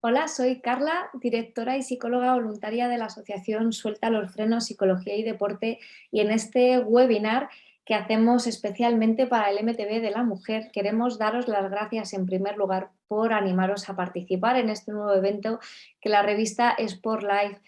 Hola, soy Carla, directora y psicóloga voluntaria de la Asociación Suelta los Frenos, Psicología y Deporte, y en este webinar que hacemos especialmente para el MTV de la mujer, queremos daros las gracias en primer lugar por animaros a participar en este nuevo evento que la revista Sport Life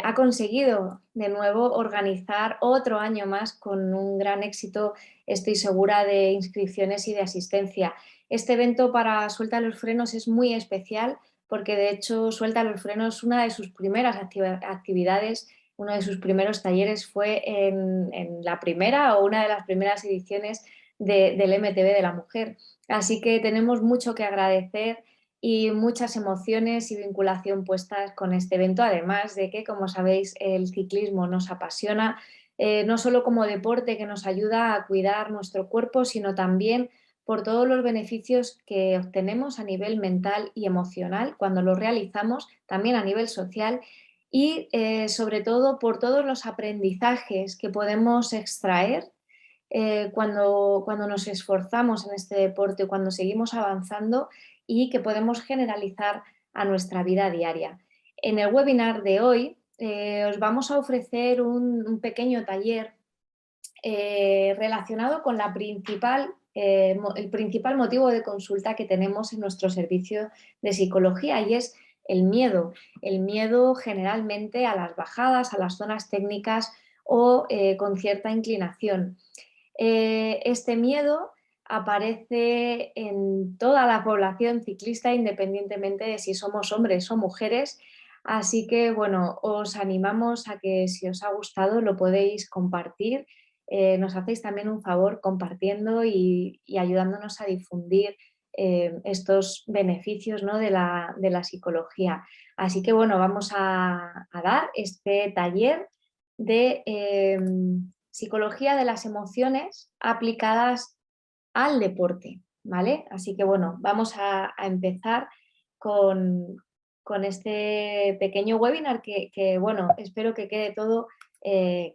ha conseguido de nuevo organizar otro año más con un gran éxito, estoy segura, de inscripciones y de asistencia. Este evento para Suelta los Frenos es muy especial porque de hecho Suelta los Frenos, una de sus primeras actividades, uno de sus primeros talleres fue en la primera o una de las primeras ediciones del MTV de la mujer. Así que tenemos mucho que agradecer y muchas emociones y vinculación puestas con este evento, además de que, como sabéis, el ciclismo nos apasiona, no solo como deporte que nos ayuda a cuidar nuestro cuerpo, sino también por todos los beneficios que obtenemos a nivel mental y emocional cuando lo realizamos, también a nivel social y sobre todo por todos los aprendizajes que podemos extraer cuando nos esforzamos en este deporte, cuando seguimos avanzando y que podemos generalizar a nuestra vida diaria. En el webinar de hoy os vamos a ofrecer un pequeño taller relacionado con el principal motivo de consulta que tenemos en nuestro servicio de psicología, y es el miedo generalmente a las bajadas, a las zonas técnicas o con cierta inclinación. Este miedo aparece en toda la población ciclista, independientemente de si somos hombres o mujeres. Así que, bueno, os animamos a que, si os ha gustado, lo podéis compartir. Nos hacéis también un favor compartiendo y ayudándonos a difundir estos beneficios, ¿no?, de la psicología. Así que, bueno, vamos a dar este taller de psicología de las emociones aplicadas al deporte, ¿vale? Así que, bueno, vamos a empezar con, con este pequeño webinar que, bueno, espero que quede todo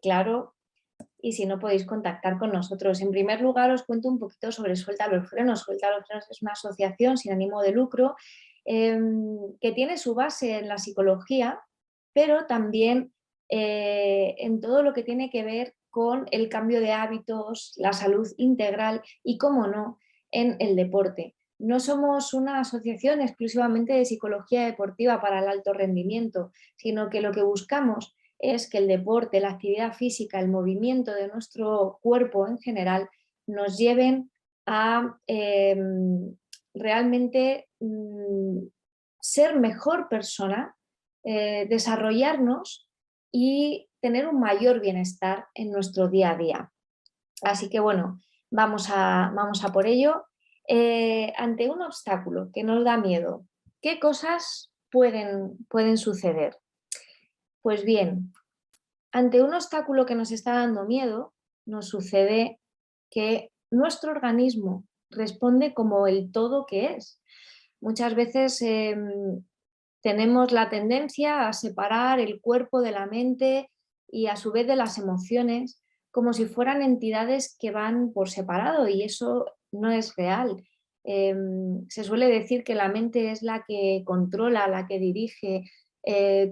claro, y si no, podéis contactar con nosotros. En primer lugar, os cuento un poquito sobre Suelta los Frenos. Suelta los Frenos es una asociación sin ánimo de lucro que tiene su base en la psicología, pero también en todo lo que tiene que ver con el cambio de hábitos, la salud integral y, cómo no, en el deporte. No somos una asociación exclusivamente de psicología deportiva para el alto rendimiento, sino que lo que buscamos es que el deporte, la actividad física, el movimiento de nuestro cuerpo en general nos lleven a realmente ser mejor persona, desarrollarnos y tener un mayor bienestar en nuestro día a día. Así que, bueno, vamos a por ello. Ante un obstáculo que nos da miedo, ¿qué cosas pueden suceder? Pues bien, ante un obstáculo que nos está dando miedo, nos sucede que nuestro organismo responde como el todo que es. Muchas veces tenemos la tendencia a separar el cuerpo de la mente y a su vez de las emociones, como si fueran entidades que van por separado, y eso no es real. Se suele decir que la mente es la que controla, la que dirige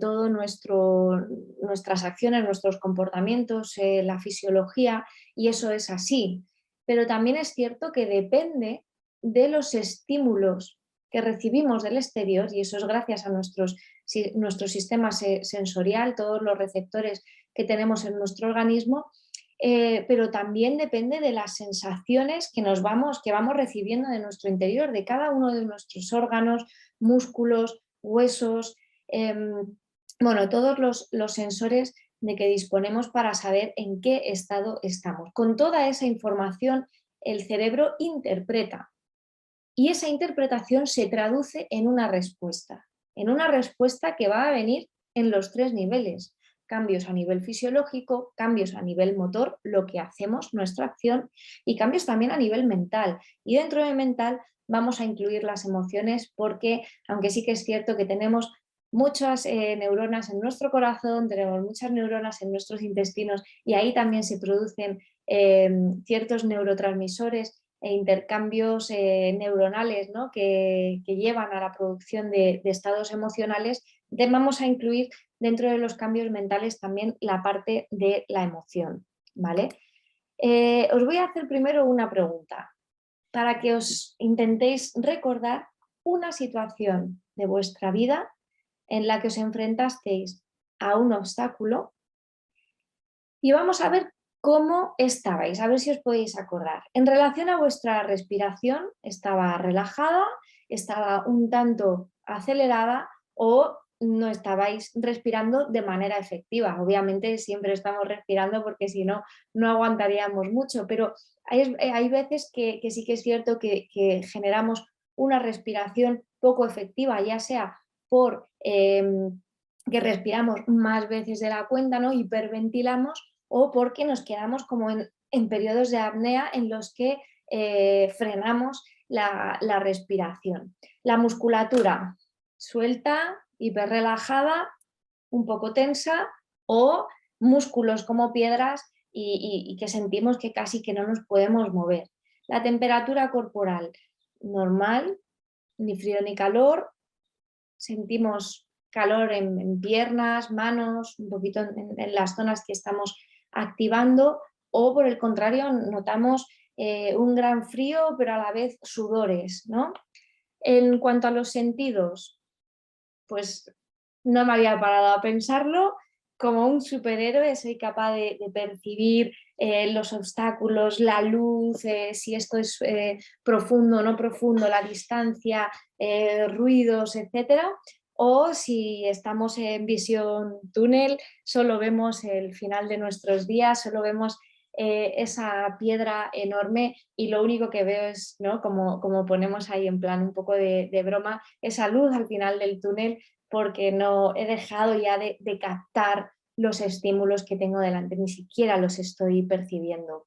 todo nuestras acciones, nuestros comportamientos, la fisiología, y eso es así. Pero también es cierto que depende de los estímulos que recibimos del exterior, y eso es gracias a nuestro sistema sensorial, todos los receptores que tenemos en nuestro organismo, pero también depende de las sensaciones que vamos recibiendo de nuestro interior, de cada uno de nuestros órganos, músculos, huesos, bueno, todos los sensores de que disponemos para saber en qué estado estamos. Con toda esa información, el cerebro interpreta, y esa interpretación se traduce en una respuesta que va a venir en los tres niveles: cambios a nivel fisiológico, cambios a nivel motor, lo que hacemos, nuestra acción, y cambios también a nivel mental. Y dentro de mental vamos a incluir las emociones, porque aunque sí que es cierto que tenemos muchas neuronas en nuestro corazón, tenemos muchas neuronas en nuestros intestinos, y ahí también se producen ciertos neurotransmisores e intercambios neuronales, ¿no? que llevan a la producción de estados emocionales, vamos a incluir dentro de los cambios mentales también la parte de la emoción, ¿vale? Os voy a hacer primero una pregunta para que os intentéis recordar una situación de vuestra vida en la que os enfrentasteis a un obstáculo y vamos a ver cómo estabais, a ver si os podéis acordar. En relación a vuestra respiración, ¿estaba relajada, estaba un tanto acelerada o no estabais respirando de manera efectiva? Obviamente siempre estamos respirando porque si no, no aguantaríamos mucho, pero hay veces que sí que es cierto que generamos una respiración poco efectiva, ya sea por que respiramos más veces de la cuenta, ¿no? Hiperventilamos, o porque nos quedamos como en periodos de apnea en los que frenamos la respiración. La musculatura suelta, hiperrelajada, un poco tensa, o músculos como piedras y que sentimos que casi que no nos podemos mover. La temperatura corporal normal, ni frío ni calor, sentimos calor en piernas, manos, un poquito en las zonas que estamos activando, o por el contrario notamos un gran frío pero a la vez sudores, ¿no? En cuanto a los sentidos, pues no me había parado a pensarlo, como un superhéroe soy capaz de percibir los obstáculos, la luz, si esto es profundo o no profundo, la distancia, ruidos, etcétera. O si estamos en visión túnel, solo vemos el final de nuestros días, solo vemos esa piedra enorme y lo único que veo es, ¿no? como ponemos ahí en plan un poco de broma, esa luz al final del túnel, porque no he dejado ya de captar los estímulos que tengo delante, ni siquiera los estoy percibiendo.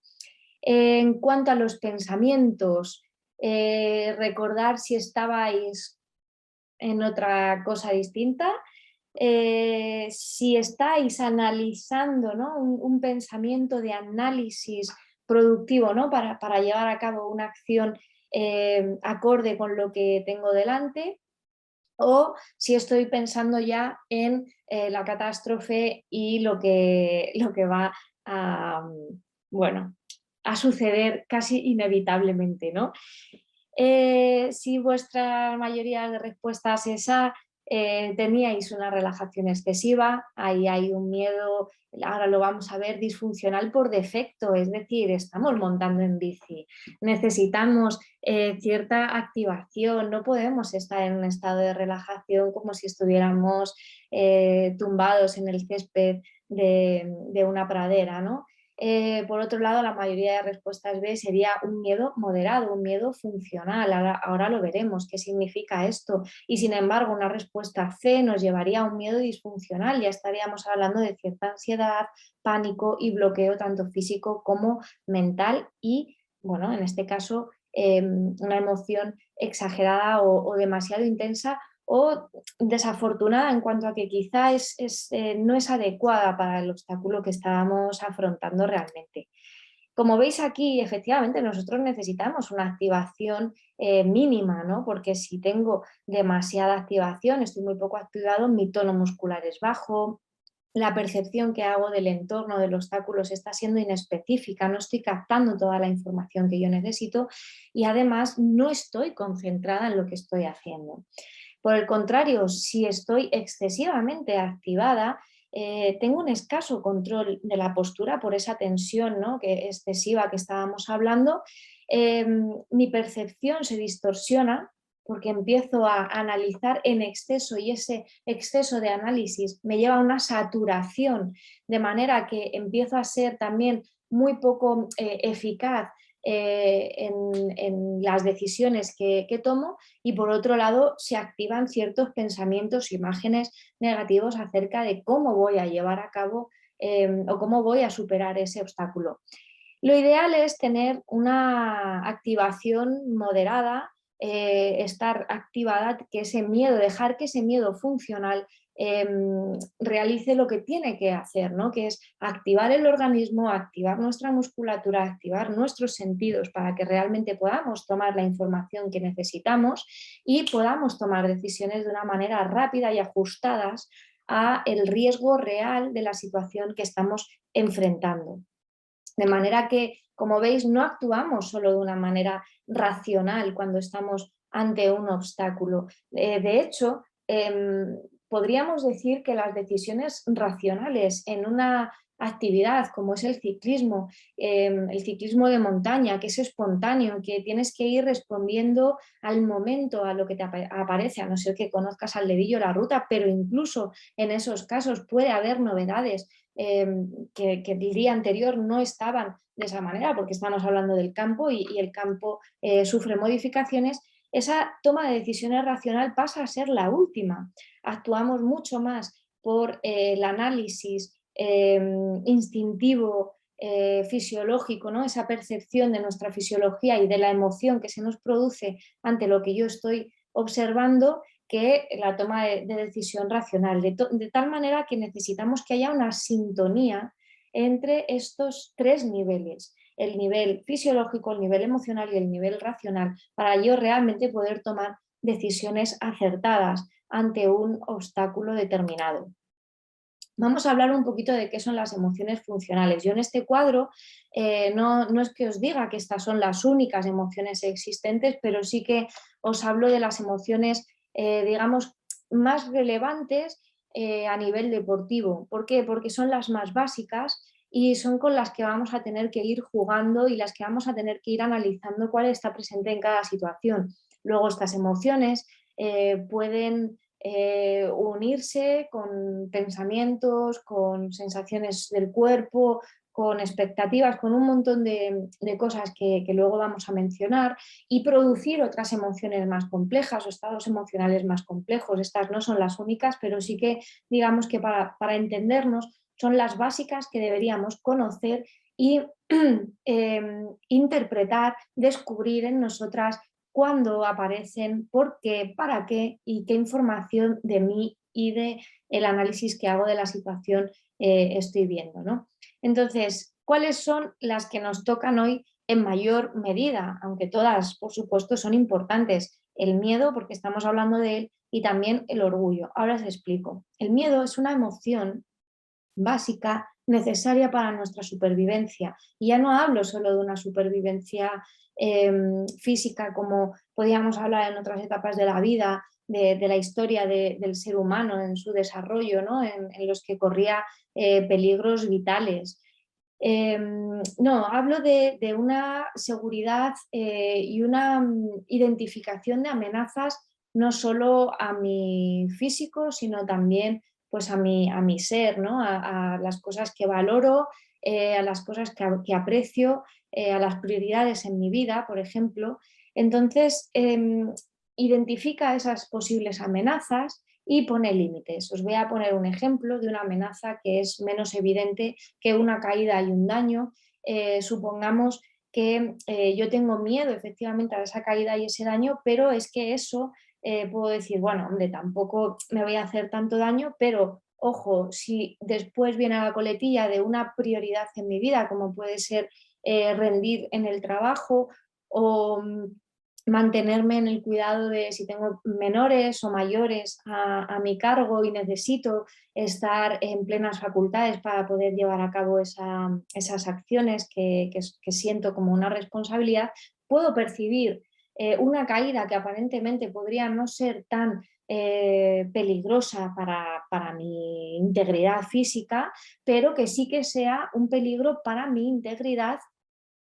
En cuanto a los pensamientos, recordar si estabais en otra cosa distinta, si estáis analizando, ¿no? un pensamiento de análisis productivo, ¿no? para llevar a cabo una acción acorde con lo que tengo delante, o si estoy pensando ya en la catástrofe y lo que va a, bueno, a suceder casi inevitablemente, ¿no? Si vuestra mayoría de respuestas es A, teníais una relajación excesiva, ahí hay un miedo, ahora lo vamos a ver, disfuncional por defecto, es decir, estamos montando en bici, necesitamos cierta activación, no podemos estar en un estado de relajación como si estuviéramos tumbados en el césped de una pradera, ¿no? Por otro lado, la mayoría de respuestas B sería un miedo moderado, un miedo funcional. Ahora lo veremos, qué significa esto. Y sin embargo, una respuesta C nos llevaría a un miedo disfuncional. Ya estaríamos hablando de cierta ansiedad, pánico y bloqueo tanto físico como mental y, bueno, en este caso, una emoción exagerada o demasiado intensa o desafortunada en cuanto a que quizá no es adecuada para el obstáculo que estábamos afrontando realmente. Como veis aquí, efectivamente, nosotros necesitamos una activación mínima, ¿no? Porque si tengo demasiada activación, estoy muy poco activado, mi tono muscular es bajo, la percepción que hago del entorno, del obstáculo, está siendo inespecífica, no estoy captando toda la información que yo necesito y además no estoy concentrada en lo que estoy haciendo. Por el contrario, si estoy excesivamente activada, tengo un escaso control de la postura por esa tensión, ¿no? excesiva que estábamos hablando. Mi percepción se distorsiona porque empiezo a analizar en exceso y ese exceso de análisis me lleva a una saturación, de manera que empiezo a ser también muy poco eficaz en las decisiones que tomo, y por otro lado se activan ciertos pensamientos, imágenes negativos acerca de cómo voy a llevar a cabo o cómo voy a superar ese obstáculo. Lo ideal es tener una activación moderada, estar activada, que ese miedo, dejar que ese miedo funcional realice lo que tiene que hacer, ¿no? Que es activar el organismo, activar nuestra musculatura, activar nuestros sentidos para que realmente podamos tomar la información que necesitamos y podamos tomar decisiones de una manera rápida y ajustadas a el riesgo real de la situación que estamos enfrentando. De manera que, como veis, no actuamos solo de una manera racional cuando estamos ante un obstáculo. De hecho, podríamos decir que las decisiones racionales en una actividad como es el ciclismo de montaña, que es espontáneo, que tienes que ir respondiendo al momento, a lo que te aparece, a no ser que conozcas al dedillo la ruta, pero incluso en esos casos puede haber novedades eh, que el día anterior no estaban de esa manera, porque estamos hablando del campo y el campo sufre modificaciones. Esa toma de decisiones racional pasa a ser la última. Actuamos mucho más por el análisis instintivo, fisiológico, ¿no? Esa percepción de nuestra fisiología y de la emoción que se nos produce ante lo que yo estoy observando, que la toma de decisión racional, de tal manera que necesitamos que haya una sintonía entre estos tres niveles, el nivel fisiológico, el nivel emocional y el nivel racional, para yo realmente poder tomar decisiones acertadas ante un obstáculo determinado. Vamos a hablar un poquito de qué son las emociones funcionales. Yo en este cuadro no es que os diga que estas son las únicas emociones existentes, pero sí que os hablo de las emociones, digamos, más relevantes a nivel deportivo. ¿Por qué? Porque son las más básicas y son con las que vamos a tener que ir jugando y las que vamos a tener que ir analizando cuál está presente en cada situación. Luego estas emociones pueden unirse con pensamientos, con sensaciones del cuerpo, con expectativas, con un montón de cosas que luego vamos a mencionar y producir otras emociones más complejas o estados emocionales más complejos. Estas no son las únicas, pero sí que digamos que para entendernos son las básicas que deberíamos conocer y interpretar, descubrir en nosotras cuándo aparecen, por qué, para qué y qué información de mí y de el análisis que hago de la situación estoy viendo, ¿no? Entonces, ¿cuáles son las que nos tocan hoy en mayor medida? Aunque todas, por supuesto, son importantes. El miedo, porque estamos hablando de él, y también el orgullo. Ahora os explico. El miedo es una emoción básica, necesaria para nuestra supervivencia. Y ya no hablo solo de una supervivencia física como podíamos hablar en otras etapas de la vida, de la historia del ser humano en su desarrollo, ¿no? En los que corría peligros vitales. No, hablo de una seguridad y una identificación de amenazas no solo a mi físico, sino también pues a mi ser, ¿no? A las cosas que valoro, a las cosas que aprecio, a las prioridades en mi vida, por ejemplo. Entonces, identifica esas posibles amenazas y pone límites. Os voy a poner un ejemplo de una amenaza que es menos evidente que una caída y un daño. Supongamos que yo tengo miedo efectivamente a esa caída y ese daño, pero es que eso puedo decir, bueno, hombre, tampoco me voy a hacer tanto daño, pero ojo, si después viene la coletilla de una prioridad en mi vida, como puede ser rendir en el trabajo o mantenerme en el cuidado de si tengo menores o mayores a mi cargo y necesito estar en plenas facultades para poder llevar a cabo esas acciones que siento como una responsabilidad, puedo percibir una caída que aparentemente podría no ser tan peligrosa para mi integridad física, pero que sí que sea un peligro para mi integridad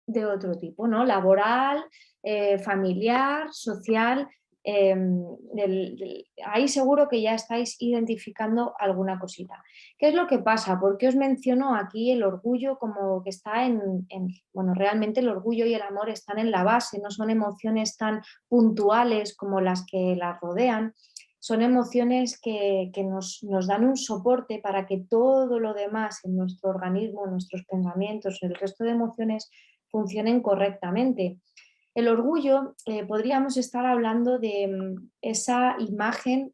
de otro tipo, ¿no? Laboral, familiar, social. Ahí seguro que ya estáis identificando alguna cosita. ¿Qué es lo que pasa? ¿Por qué os menciono aquí el orgullo como que está bueno, realmente el orgullo y el amor están en la base, no son emociones tan puntuales como las que las rodean, son emociones que nos dan un soporte para que todo lo demás en nuestro organismo, en nuestros pensamientos, el resto de emociones funcionen correctamente. El orgullo, podríamos estar hablando de esa imagen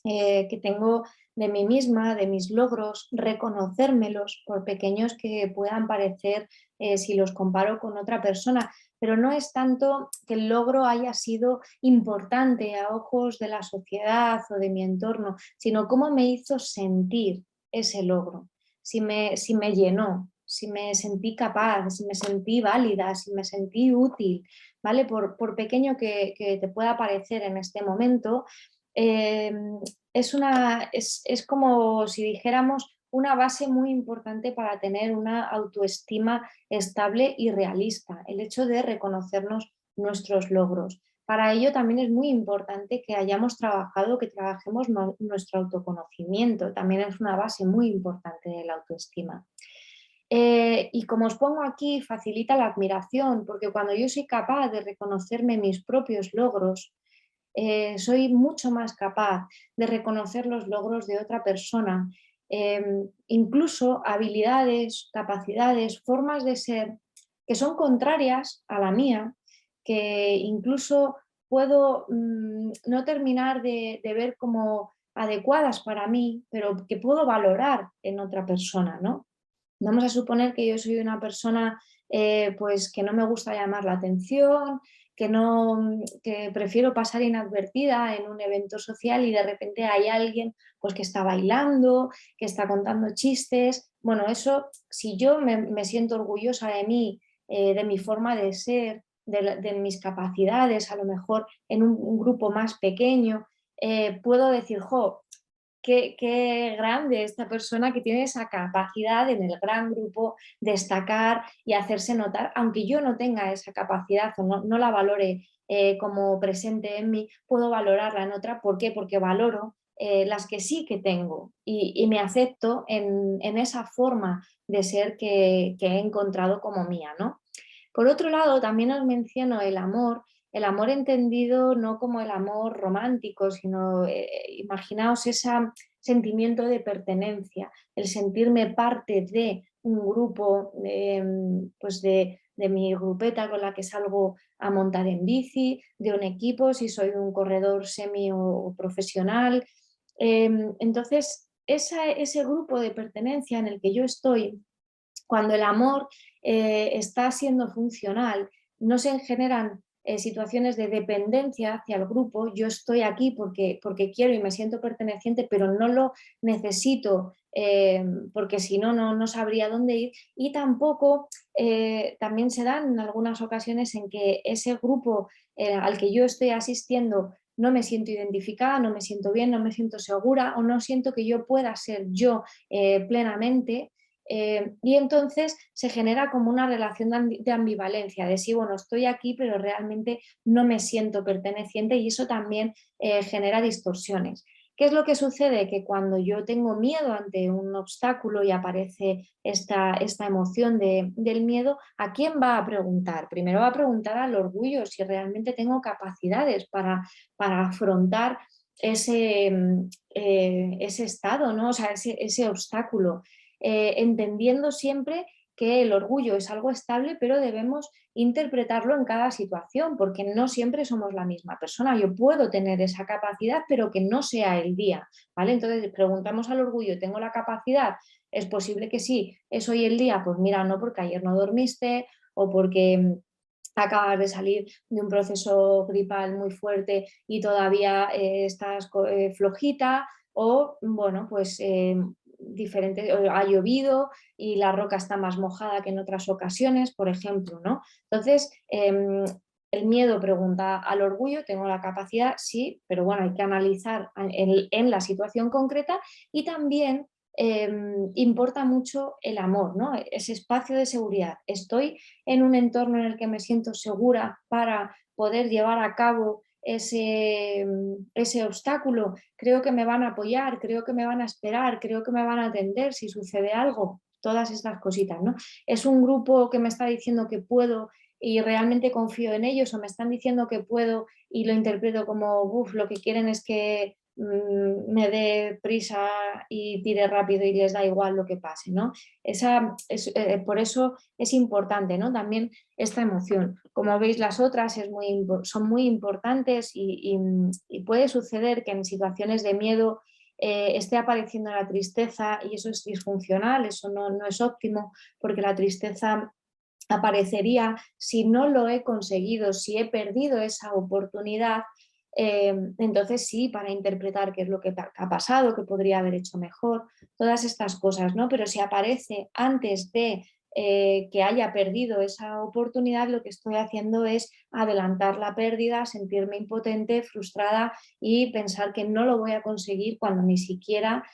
que tengo de mí misma, de mis logros, reconocérmelos, por pequeños que puedan parecer si los comparo con otra persona, pero no es tanto que el logro haya sido importante a ojos de la sociedad o de mi entorno, sino cómo me hizo sentir ese logro, si me llenó, si me sentí capaz, si me sentí válida, si me sentí útil, ¿vale? Por pequeño que te pueda parecer en este momento, eh, es como si dijéramos una base muy importante para tener una autoestima estable y realista, el hecho de reconocernos nuestros logros. Para ello también es muy importante que hayamos trabajado, que trabajemos nuestro autoconocimiento, también es una base muy importante de la autoestima. Y como os pongo aquí, facilita la admiración, porque cuando yo soy capaz de reconocerme mis propios logros, soy mucho más capaz de reconocer los logros de otra persona, incluso habilidades, capacidades, formas de ser que son contrarias a la mía, que incluso puedo no terminar de ver como adecuadas para mí, pero que puedo valorar en otra persona, ¿no? Vamos a suponer que yo soy una persona pues que no me gusta llamar la atención, que prefiero pasar inadvertida en un evento social y de repente hay alguien pues, que está bailando, que está contando chistes. Bueno, eso, si yo me siento orgullosa de mí, de mi forma de ser, de mis capacidades, a lo mejor en un grupo más pequeño, puedo decir, jo, qué grande esta persona que tiene esa capacidad en el gran grupo destacar y hacerse notar, aunque yo no tenga esa capacidad o no la valore como presente en mí, puedo valorarla en otra. ¿Por qué? Porque valoro las que sí que tengo y me acepto en esa forma de ser que he encontrado como mía, ¿no? Por otro lado, también os menciono el amor entendido no como el amor romántico, sino imaginaos ese sentimiento de pertenencia, el sentirme parte de un grupo, pues de mi grupeta con la que salgo a montar en bici, de un equipo, si soy un corredor semi o profesional. Entonces, ese grupo de pertenencia en el que yo estoy, cuando el amor está siendo funcional, no se generan situaciones de dependencia hacia el grupo. Yo estoy aquí porque quiero y me siento perteneciente, pero no lo necesito porque si no, no sabría dónde ir. Y tampoco también se dan en algunas ocasiones en que ese grupo al que yo estoy asistiendo no me siento identificada, no me siento bien, no me siento segura o no siento que yo pueda ser yo plenamente. Y entonces se genera como una relación de ambivalencia, de sí, bueno, estoy aquí, pero realmente no me siento perteneciente y eso también genera distorsiones. ¿Qué es lo que sucede? Que cuando yo tengo miedo ante un obstáculo y aparece esta emoción del miedo, ¿a quién va a preguntar? Primero va a preguntar al orgullo si realmente tengo capacidades para afrontar ese estado, ¿no? O sea, ese obstáculo, entendiendo siempre que el orgullo es algo estable, pero debemos interpretarlo en cada situación, porque no siempre somos la misma persona. Yo puedo tener esa capacidad, pero que no sea el día, ¿vale? Entonces preguntamos al orgullo, ¿tengo la capacidad? Es posible que sí. ¿Es hoy el día? Pues mira, no, porque ayer no dormiste o porque acabas de salir de un proceso gripal muy fuerte y todavía estás flojita, o bueno, pues diferente, ha llovido y la roca está más mojada que en otras ocasiones, por ejemplo, ¿no? Entonces, el miedo pregunta al orgullo, ¿tengo la capacidad? Sí, pero bueno, hay que analizar en la situación concreta y también importa mucho el amor, ¿no? Ese espacio de seguridad. Estoy en un entorno en el que me siento segura para poder llevar a cabo ese obstáculo. Creo que me van a apoyar, creo que me van a esperar, creo que me van a atender si sucede algo. Todas estas cositas, ¿no? Es un grupo que me está diciendo que puedo y realmente confío en ellos, o me están diciendo que puedo y lo interpreto como, uff, lo que quieren es que me dé prisa y tire rápido y les da igual lo que pase, ¿no? Por eso es importante, ¿no? También esta emoción. Como veis, las otras son muy importantes y puede suceder que en situaciones de miedo esté apareciendo la tristeza y eso es disfuncional, eso no es óptimo, porque la tristeza aparecería si no lo he conseguido, si he perdido esa oportunidad. Entonces sí, para interpretar qué es lo que ha pasado, qué podría haber hecho mejor, todas estas cosas, ¿no? Pero si aparece antes de que haya perdido esa oportunidad, lo que estoy haciendo es adelantar la pérdida, sentirme impotente, frustrada y pensar que no lo voy a conseguir cuando ni siquiera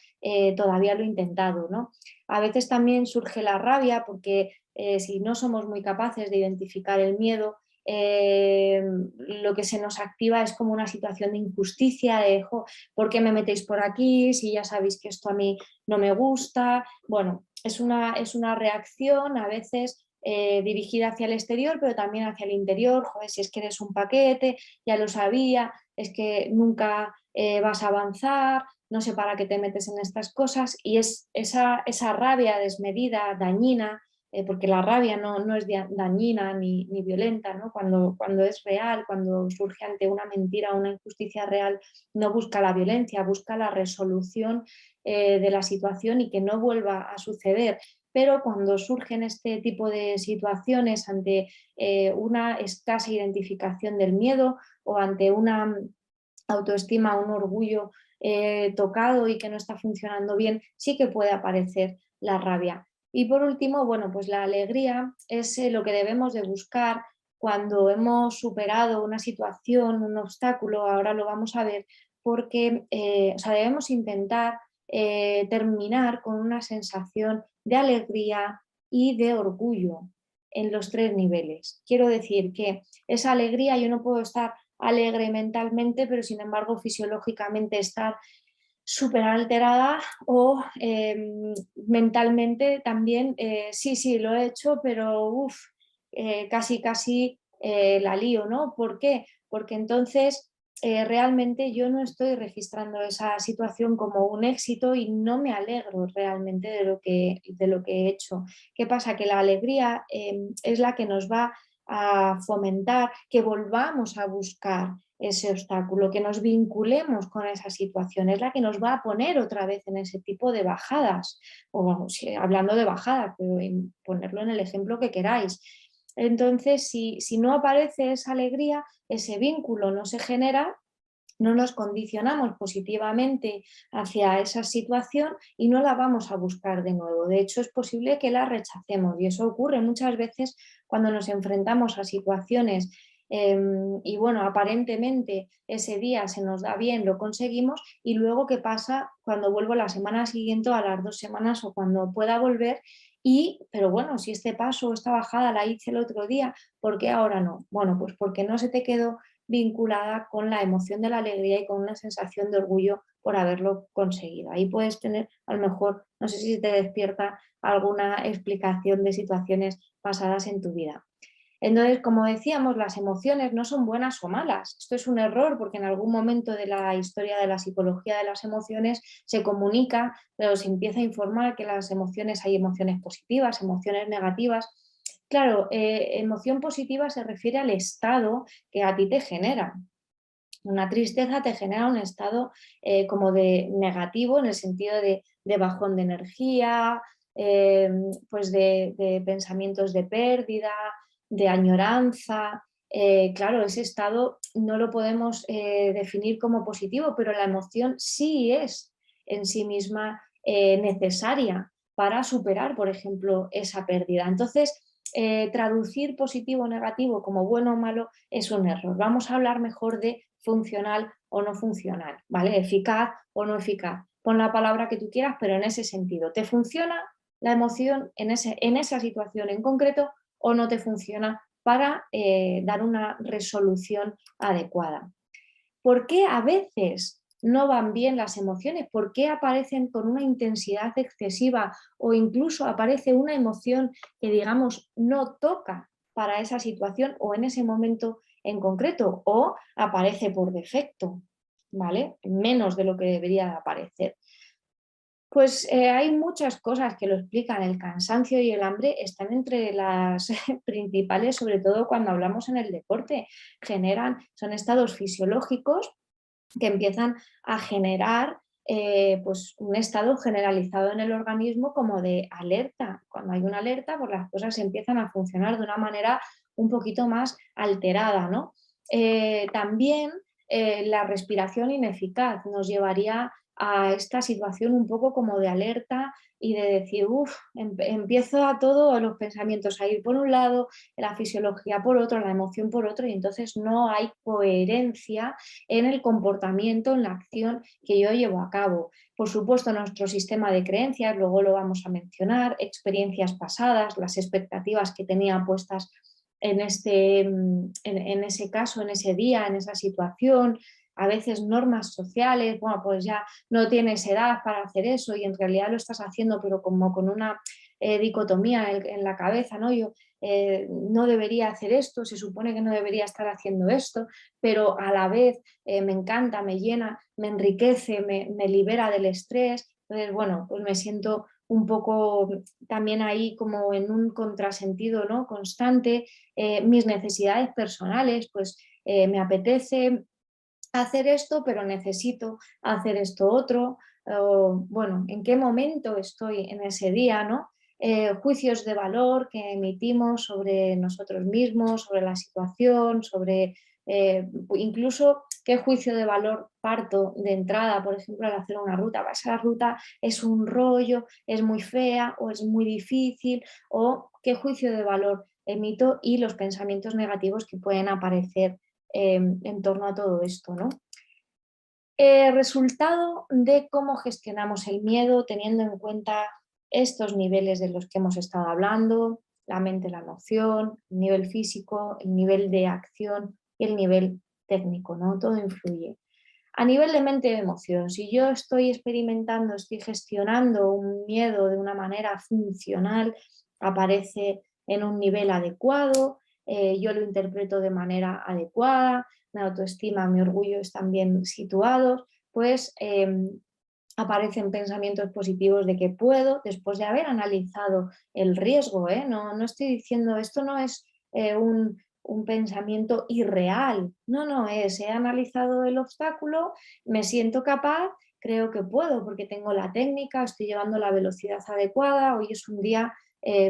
todavía lo he intentado, ¿no? A veces también surge la rabia porque si no somos muy capaces de identificar el miedo, lo que se nos activa es como una situación de injusticia, de ¿por qué me metéis por aquí? Si ya sabéis que esto a mí no me gusta. Bueno, es una reacción a veces dirigida hacia el exterior, pero también hacia el interior. Joder, si es que eres un paquete, ya lo sabía, es que nunca vas a avanzar, no sé para qué te metes en estas cosas. Y es esa rabia desmedida, dañina, porque la rabia no es dañina ni violenta, ¿no? Cuando es real, cuando surge ante una mentira o una injusticia real, no busca la violencia, busca la resolución de la situación y que no vuelva a suceder. Pero cuando surgen este tipo de situaciones ante una escasa identificación del miedo o ante una autoestima, un orgullo tocado y que no está funcionando bien, sí que puede aparecer la rabia. Y por último, bueno, pues la alegría es lo que debemos de buscar cuando hemos superado una situación, un obstáculo, ahora lo vamos a ver, porque o sea, debemos intentar terminar con una sensación de alegría y de orgullo en los tres niveles. Quiero decir que esa alegría, yo no puedo estar alegre mentalmente, pero sin embargo fisiológicamente estar súper alterada o mentalmente también, sí, lo he hecho, pero casi la lío, ¿no? ¿Por qué? Porque entonces realmente yo no estoy registrando esa situación como un éxito y no me alegro realmente de lo que he hecho. ¿Qué pasa? Que la alegría es la que nos va a fomentar que volvamos a buscar ese obstáculo, que nos vinculemos con esa situación, es la que nos va a poner otra vez en ese tipo de bajadas, o hablando de bajadas, pero ponerlo en el ejemplo que queráis. Entonces, si no aparece esa alegría, ese vínculo no se genera, no nos condicionamos positivamente hacia esa situación y no la vamos a buscar de nuevo. De hecho, es posible que la rechacemos y eso ocurre muchas veces cuando nos enfrentamos a situaciones y bueno, aparentemente ese día se nos da bien, lo conseguimos y luego qué pasa cuando vuelvo la semana siguiente o a las 2 semanas o cuando pueda volver pero bueno, si este paso o esta bajada la hice el otro día, ¿por qué ahora no? Bueno, pues porque no se te quedó vinculada con la emoción de la alegría y con una sensación de orgullo por haberlo conseguido. Ahí puedes tener, a lo mejor, no sé si te despierta alguna explicación de situaciones pasadas en tu vida. Entonces, como decíamos, las emociones no son buenas o malas. Esto es un error porque en algún momento de la historia de la psicología de las emociones se comunica, pero se empieza a informar que las emociones, hay emociones positivas, emociones negativas. Claro, emoción positiva se refiere al estado que a ti te genera. Una tristeza te genera un estado como de negativo en el sentido de bajón de energía, pues de pensamientos de pérdida, de añoranza. Claro, ese estado no lo podemos definir como positivo, pero la emoción sí es en sí misma necesaria para superar, por ejemplo, esa pérdida. Entonces, traducir positivo o negativo como bueno o malo es un error. Vamos a hablar mejor de funcional o no funcional, ¿vale? Eficaz o no eficaz. Pon la palabra que tú quieras, pero en ese sentido. ¿Te funciona la emoción en esa situación en concreto o no te funciona para dar una resolución adecuada? ¿Por qué a veces no van bien las emociones? ¿Por qué aparecen con una intensidad excesiva o incluso aparece una emoción que, digamos, no toca para esa situación o en ese momento en concreto o aparece por defecto? ¿vale? Menos de lo que debería de aparecer. Pues hay muchas cosas que lo explican. El cansancio y el hambre están entre las principales, sobre todo cuando hablamos en el deporte. Son estados fisiológicos que empiezan a generar pues un estado generalizado en el organismo como de alerta. Cuando hay una alerta, pues las cosas empiezan a funcionar de una manera un poquito más alterada, ¿no? También la respiración ineficaz nos llevaría a esta situación un poco como de alerta y de decir, uff, empiezo a todo los pensamientos a ir por un lado, la fisiología por otro, la emoción por otro, y entonces no hay coherencia en el comportamiento, en la acción que yo llevo a cabo. Por supuesto, nuestro sistema de creencias, luego lo vamos a mencionar, experiencias pasadas, las expectativas que tenía puestas en ese caso, en ese día, en esa situación, a veces normas sociales, bueno, pues ya no tienes edad para hacer eso y en realidad lo estás haciendo, pero como con una dicotomía en la cabeza, ¿no? Yo no debería hacer esto, se supone que no debería estar haciendo esto, pero a la vez me encanta, me llena, me enriquece, me libera del estrés. Entonces, bueno, pues me siento un poco también ahí como en un contrasentido, ¿no? Constante. Mis necesidades personales, pues me apetece hacer esto, pero necesito hacer esto otro. Bueno, ¿en qué momento estoy en ese día, no? Juicios de valor que emitimos sobre nosotros mismos, sobre la situación, sobre incluso qué juicio de valor parto de entrada, por ejemplo, al hacer una ruta. Esa ruta es un rollo, es muy fea o es muy difícil, o qué juicio de valor emito y los pensamientos negativos que pueden aparecer en torno a todo esto, ¿no? Resultado de cómo gestionamos el miedo teniendo en cuenta estos niveles de los que hemos estado hablando, la mente, la emoción, el nivel físico, el nivel de acción y el nivel técnico, ¿no? Todo influye. A nivel de mente y de emoción, si yo estoy experimentando, estoy gestionando un miedo de una manera funcional, aparece en un nivel adecuado, yo lo interpreto de manera adecuada, mi autoestima, mi orgullo están bien situados, pues aparecen pensamientos positivos de que puedo, después de haber analizado el riesgo, ¿eh? No estoy diciendo, esto no es un pensamiento irreal, no es, he analizado el obstáculo, me siento capaz, creo que puedo porque tengo la técnica, estoy llevando la velocidad adecuada, hoy es un día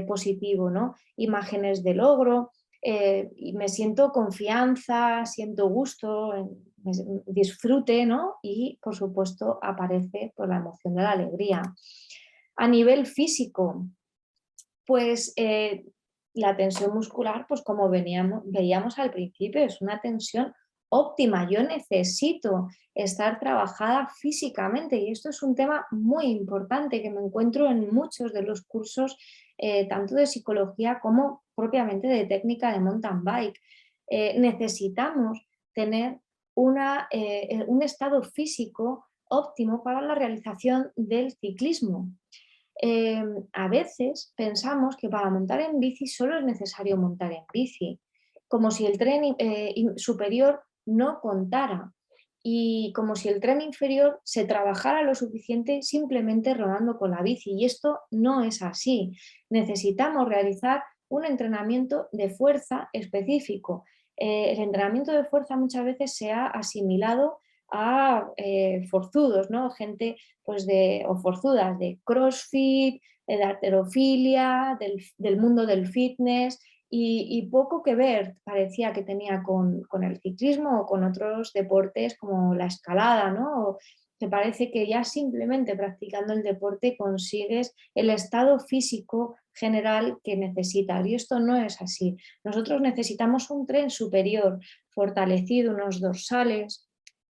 positivo, ¿no? Imágenes de logro, y me siento confianza, siento gusto, disfrute, ¿no? Y por supuesto aparece pues, la emoción de la alegría. A nivel físico, pues la tensión muscular, pues como veíamos al principio, es una tensión óptima. Yo necesito estar trabajada físicamente y esto es un tema muy importante que me encuentro en muchos de los cursos, tanto de psicología como propiamente de técnica de mountain bike. Necesitamos tener un estado físico óptimo para la realización del ciclismo. A veces pensamos que para montar en bici solo es necesario montar en bici, como si el tren superior no contara y como si el tren inferior se trabajara lo suficiente simplemente rodando con la bici. Y esto no es así. Necesitamos realizar un entrenamiento de fuerza específico. El entrenamiento de fuerza muchas veces se ha asimilado a forzudos, ¿no? Gente pues o forzudas de CrossFit, de halterofilia, del mundo del fitness y poco que ver parecía que tenía con el ciclismo o con otros deportes como la escalada, ¿no? Te parece que ya simplemente practicando el deporte consigues el estado físico general que necesitas y esto no es así. Nosotros necesitamos un tren superior fortalecido, unos dorsales,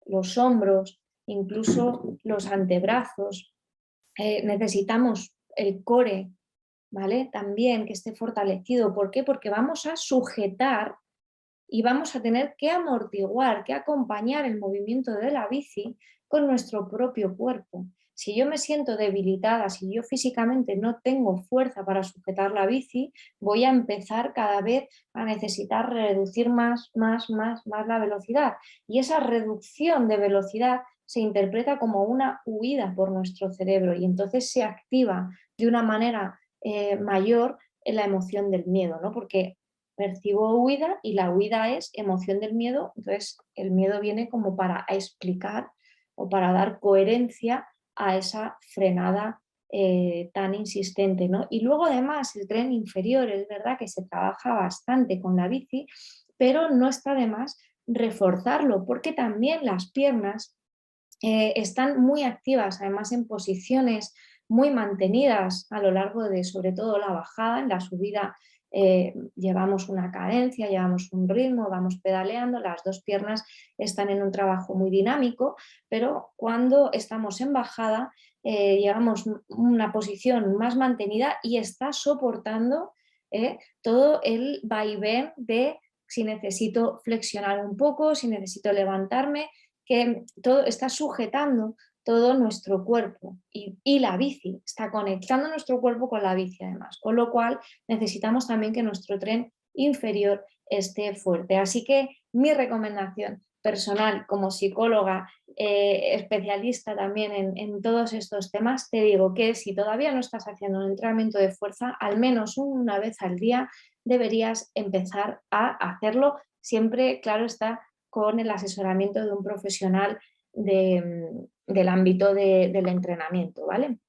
los hombros, incluso los antebrazos. Necesitamos el core, ¿vale? También que esté fortalecido. ¿Por qué? Porque vamos a sujetar y vamos a tener que amortiguar, que acompañar el movimiento de la bici con nuestro propio cuerpo. Si yo me siento debilitada, si yo físicamente no tengo fuerza para sujetar la bici, voy a empezar cada vez a necesitar reducir más la velocidad. Y esa reducción de velocidad se interpreta como una huida por nuestro cerebro y entonces se activa de una manera mayor en la emoción del miedo, ¿no? Porque percibo huida y la huida es emoción del miedo, entonces el miedo viene como para explicar o para dar coherencia a esa frenada tan insistente, ¿no? Y luego además el tren inferior, es verdad que se trabaja bastante con la bici, pero no está de más reforzarlo porque también las piernas están muy activas, además en posiciones muy mantenidas a lo largo de sobre todo la bajada. En la subida llevamos una cadencia, llevamos un ritmo, vamos pedaleando, las dos piernas están en un trabajo muy dinámico, pero cuando estamos en bajada llevamos una posición más mantenida y está soportando todo el vaivén de si necesito flexionar un poco, si necesito levantarme, que todo está sujetando todo nuestro cuerpo y la bici, está conectando nuestro cuerpo con la bici además, con lo cual necesitamos también que nuestro tren inferior esté fuerte. Así que mi recomendación personal como psicóloga, especialista también en todos estos temas, te digo que si todavía no estás haciendo un entrenamiento de fuerza, al menos una vez al día deberías empezar a hacerlo. Siempre, claro está, con el asesoramiento de un profesional del ámbito del entrenamiento, ¿vale?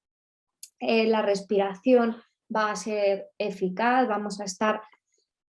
La respiración va a ser eficaz, vamos a estar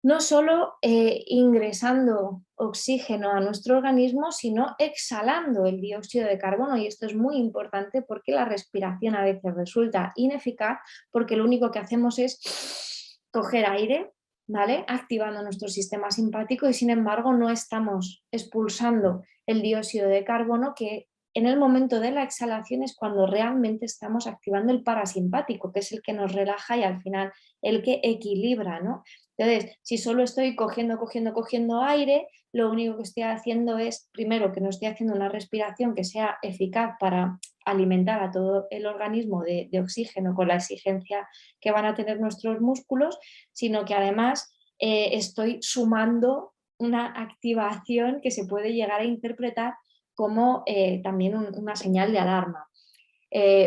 no solo ingresando oxígeno a nuestro organismo, sino exhalando el dióxido de carbono. Y esto es muy importante porque la respiración a veces resulta ineficaz porque lo único que hacemos es coger aire, ¿vale? Activando nuestro sistema simpático y sin embargo no estamos expulsando el dióxido de carbono que en el momento de la exhalación es cuando realmente estamos activando el parasimpático, que es el que nos relaja y al final el que equilibra, ¿no? Entonces, si solo estoy cogiendo aire, lo único que estoy haciendo es, primero, que no estoy haciendo una respiración que sea eficaz para alimentar a todo el organismo de oxígeno con la exigencia que van a tener nuestros músculos, sino que además estoy sumando una activación que se puede llegar a interpretar como también una señal de alarma.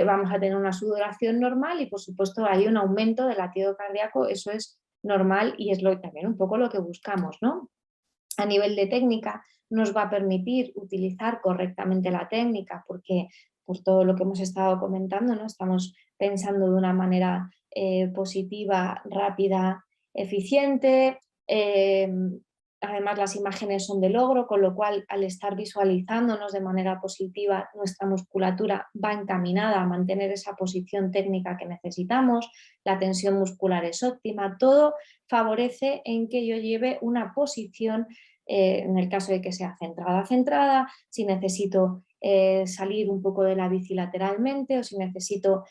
Vamos a tener una sudoración normal y por supuesto hay un aumento del latido cardíaco, eso es normal y es también un poco lo que buscamos, ¿no? A nivel de técnica nos va a permitir utilizar correctamente la técnica porque por todo lo que hemos estado comentando, ¿no? Estamos pensando de una manera positiva, rápida, eficiente. Además las imágenes son de logro, con lo cual al estar visualizándonos de manera positiva nuestra musculatura va encaminada a mantener esa posición técnica que necesitamos, la tensión muscular es óptima, todo favorece en que yo lleve una posición en el caso de que sea centrada, si necesito salir un poco de la bici lateralmente o si necesito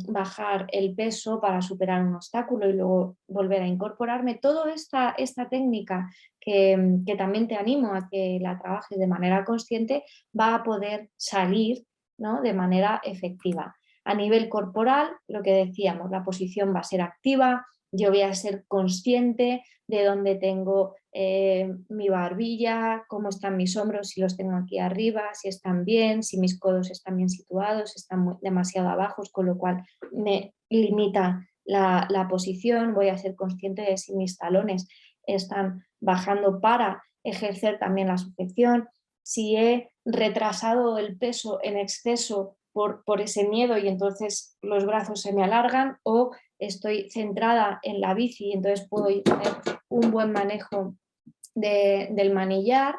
bajar el peso para superar un obstáculo y luego volver a incorporarme. Toda esta técnica que también te animo a que la trabajes de manera consciente va a poder salir, ¿no?, de manera efectiva. A nivel corporal, lo que decíamos, la posición va a ser activa, yo voy a ser consciente de dónde tengo mi barbilla, cómo están mis hombros, si los tengo aquí arriba, si están bien, si mis codos están bien situados, están demasiado abajos, con lo cual me limita la posición. Voy a ser consciente de si mis talones están bajando para ejercer también la sujeción, si he retrasado el peso en exceso por ese miedo y entonces los brazos se me alargan, o estoy centrada en la bici y entonces puedo tener un buen manejo del manillar,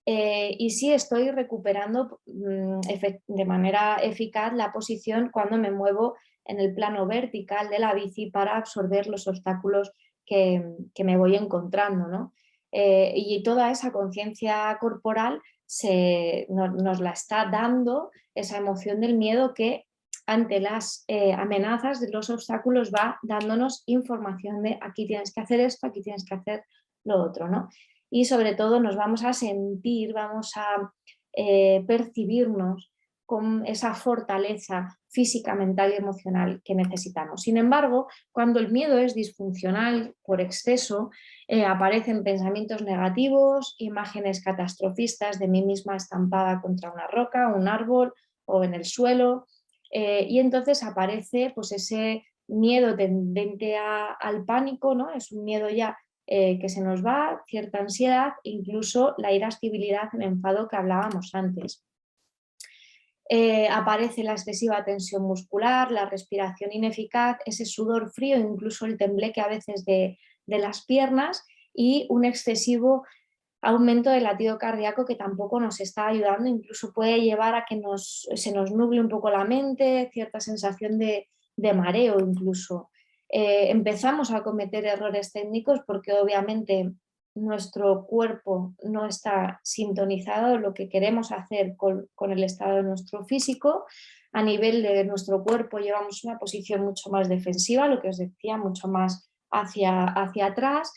y si estoy recuperando de manera eficaz la posición cuando me muevo en el plano vertical de la bici para absorber los obstáculos que me voy encontrando, ¿no? Y toda esa conciencia corporal nos la está dando esa emoción del miedo que ante las amenazas de los obstáculos va dándonos información de aquí tienes que hacer esto, aquí tienes que hacer lo otro, ¿no? y sobre todo nos vamos a sentir, vamos a percibirnos con esa fortaleza física, mental y emocional que necesitamos. Sin embargo, cuando el miedo es disfuncional por exceso, aparecen pensamientos negativos, imágenes catastrofistas de mí misma estampada contra una roca, un árbol o en el suelo, y entonces aparece pues, ese miedo tendente al pánico, ¿no? Es un miedo ya que se nos va, cierta ansiedad, incluso la irascibilidad, el enfado que hablábamos antes. Aparece la excesiva tensión muscular, la respiración ineficaz, ese sudor frío, incluso el tembleque a veces de las piernas y un excesivo aumento del latido cardíaco que tampoco nos está ayudando, incluso puede llevar a que se nos nuble un poco la mente, cierta sensación de mareo incluso. Empezamos a cometer errores técnicos porque obviamente nuestro cuerpo no está sintonizado lo que queremos hacer con el estado de nuestro físico. A nivel de nuestro cuerpo llevamos una posición mucho más defensiva, lo que os decía, mucho más hacia atrás.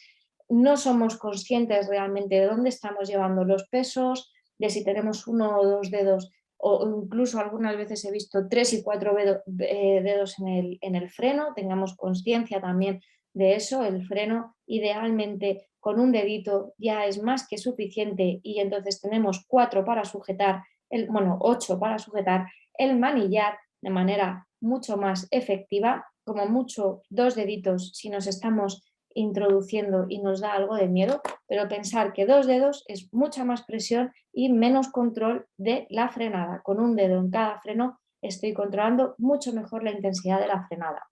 No somos conscientes realmente de dónde estamos llevando los pesos, de si tenemos 1 o 2 dedos, o incluso algunas veces he visto 3 y 4 dedos en el freno. Tengamos conciencia también de eso. El freno idealmente con un dedito ya es más que suficiente y entonces tenemos 4 para sujetar, 8 para sujetar el manillar de manera mucho más efectiva. Como mucho 2 deditos si nos estamos introduciendo y nos da algo de miedo, pero pensar que 2 dedos es mucha más presión y menos control de la frenada. Con un dedo en cada freno estoy controlando mucho mejor la intensidad de la frenada.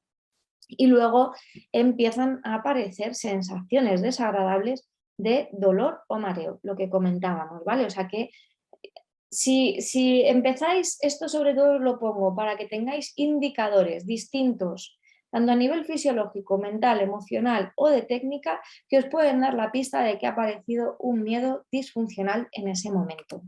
Y luego empiezan a aparecer sensaciones desagradables de dolor o mareo, lo que comentábamos, ¿vale? O sea que si empezáis, esto sobre todo lo pongo para que tengáis indicadores distintos, tanto a nivel fisiológico, mental, emocional o de técnica, que os pueden dar la pista de que ha aparecido un miedo disfuncional en ese momento.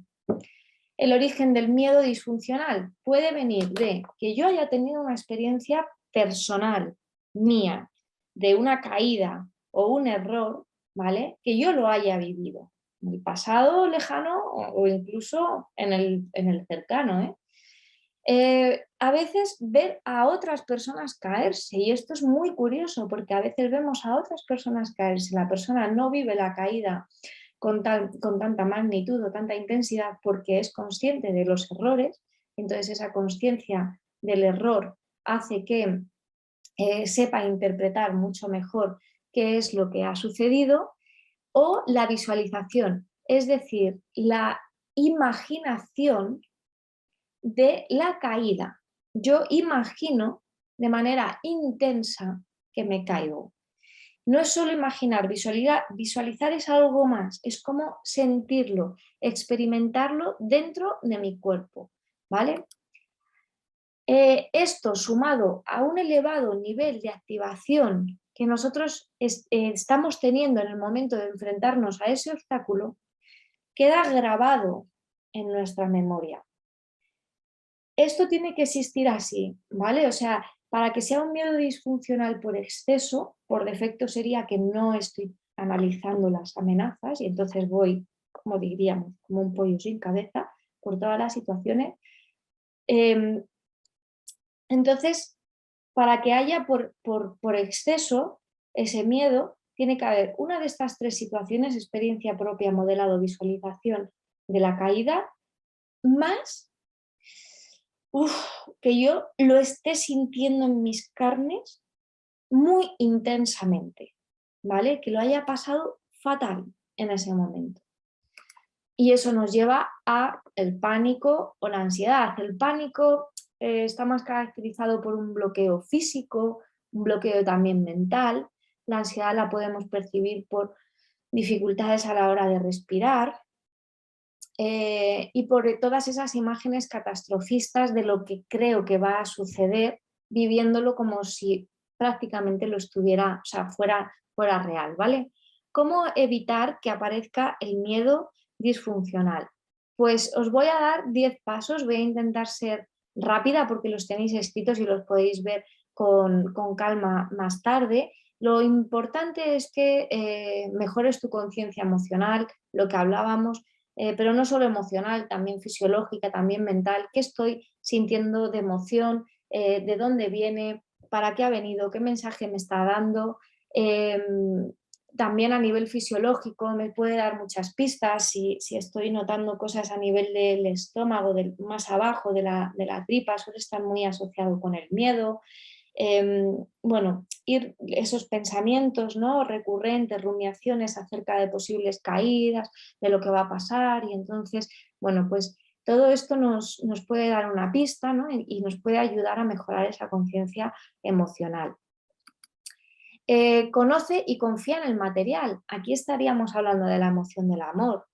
El origen del miedo disfuncional puede venir de que yo haya tenido una experiencia personal mía, de una caída o un error, ¿vale? Que yo lo haya vivido en el pasado lejano o incluso en el cercano, ¿eh? A veces ver a otras personas caerse, y esto es muy curioso porque a veces vemos a otras personas caerse, la persona no vive la caída con tanta magnitud o tanta intensidad porque es consciente de los errores, entonces esa conciencia del error hace que sepa interpretar mucho mejor qué es lo que ha sucedido, o la visualización, es decir, la imaginación de la caída. Yo imagino de manera intensa que me caigo. No es solo imaginar, visualizar es algo más, es como sentirlo, experimentarlo dentro de mi cuerpo, ¿vale? Esto sumado a un elevado nivel de activación que nosotros estamos teniendo en el momento de enfrentarnos a ese obstáculo, queda grabado en nuestra memoria. Esto tiene que existir así, ¿vale? O sea, para que sea un miedo disfuncional por exceso, por defecto sería que no estoy analizando las amenazas y entonces voy, como diríamos, como un pollo sin cabeza por todas las situaciones. Entonces, para que haya por exceso ese miedo, tiene que haber una de estas 3 situaciones: experiencia propia, modelado, visualización de la caída, más que yo lo esté sintiendo en mis carnes muy intensamente, ¿vale? Que lo haya pasado fatal en ese momento. Y eso nos lleva a el pánico o la ansiedad. El pánico está más caracterizado por un bloqueo físico, un bloqueo también mental. La ansiedad la podemos percibir por dificultades a la hora de respirar, y por todas esas imágenes catastrofistas de lo que creo que va a suceder, viviéndolo como si prácticamente lo estuviera, o sea, fuera real, ¿vale? ¿Cómo evitar que aparezca el miedo disfuncional? Pues os voy a dar 10 pasos, voy a intentar ser rápida porque los tenéis escritos y los podéis ver con calma más tarde. Lo importante es que mejores tu conciencia emocional, lo que hablábamos, pero no solo emocional, también fisiológica, también mental. ¿Qué estoy sintiendo de emoción? ¿De dónde viene? ¿Para qué ha venido? ¿Qué mensaje me está dando? También a nivel fisiológico me puede dar muchas pistas si estoy notando cosas a nivel del estómago, más abajo de la tripa, suele estar muy asociado con el miedo. Bueno, ir esos pensamientos, ¿no?, recurrentes, rumiaciones acerca de posibles caídas, de lo que va a pasar, y entonces, bueno, pues todo esto nos puede dar una pista, ¿no?, y nos puede ayudar a mejorar esa conciencia emocional. Conoce y confía en el material. Aquí estaríamos hablando de la emoción del amor.